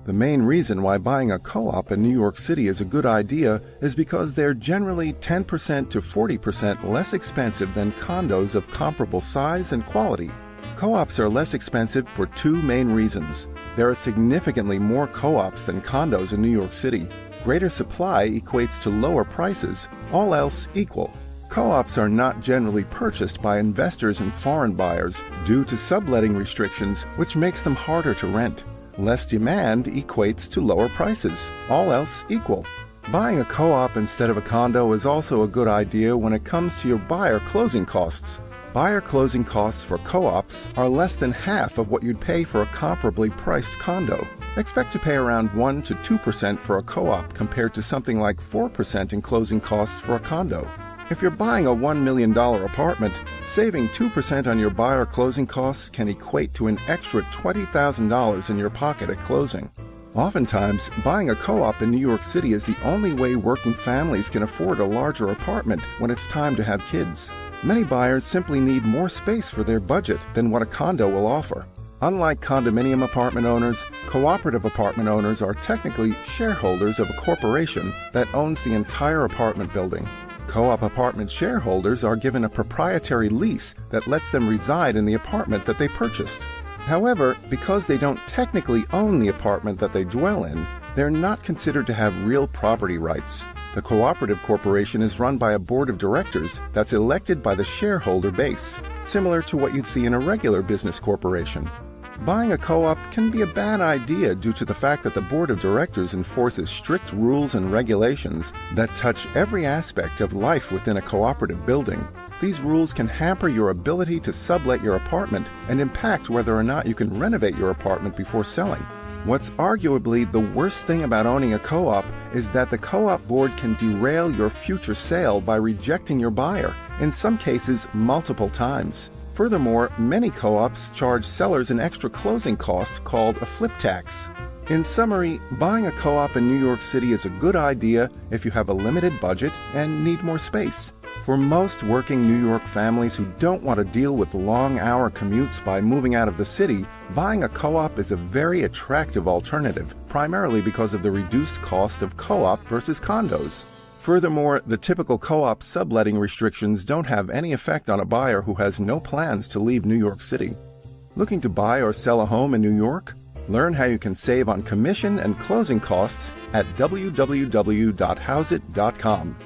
The main reason why buying a co-op in New York City is a good idea is because they're generally 10% to 40% less expensive than condos of comparable size and quality. Co-ops are less expensive for two main reasons. There are significantly more co-ops than condos in New York City. Greater supply equates to lower prices, all else equal. Co-ops are not generally purchased by investors and foreign buyers due to subletting restrictions, which makes them harder to rent. Less demand equates to lower prices, all else equal. Buying a co-op instead of a condo is also a good idea when it comes to your buyer closing costs. Buyer closing costs for co-ops are less than half of what you'd pay for a comparably priced condo. Expect to pay around 1 to 2% for a co-op compared to something like 4% in closing costs for a condo. If you're buying a $1 million apartment, saving 2% on your buyer closing costs can equate to an extra $20,000 in your pocket at closing. Oftentimes, buying a co-op in New York City is the only way working families can afford a larger apartment when it's time to have kids. Many buyers simply need more space for their budget than what a condo will offer. Unlike condominium apartment owners, cooperative apartment owners are technically shareholders of a corporation that owns the entire apartment building. Co-op apartment shareholders are given a proprietary lease that lets them reside in the apartment that they purchased. However, because they don't technically own the apartment that they dwell in, they're not considered to have real property rights. The cooperative corporation is run by a board of directors that's elected by the shareholder base, similar to what you'd see in a regular business corporation. Buying a co-op can be a bad idea due to the fact that the board of directors enforces strict rules and regulations that touch every aspect of life within a cooperative building. These rules can hamper your ability to sublet your apartment and impact whether or not you can renovate your apartment before selling. What's arguably the worst thing about owning a co-op is that the co-op board can derail your future sale by rejecting your buyer, in some cases multiple times. Furthermore, many co-ops charge sellers an extra closing cost called a flip tax. In summary, buying a co-op in New York City is a good idea if you have a limited budget and need more space. For most working New York families who don't want to deal with long-hour commutes by moving out of the city, buying a co-op is a very attractive alternative, primarily because of the reduced cost of co-op versus condos. Furthermore, the typical co-op subletting restrictions don't have any effect on a buyer who has no plans to leave New York City. Looking to buy or sell a home in New York? Learn how you can save on commission and closing costs at www.hauseit.com.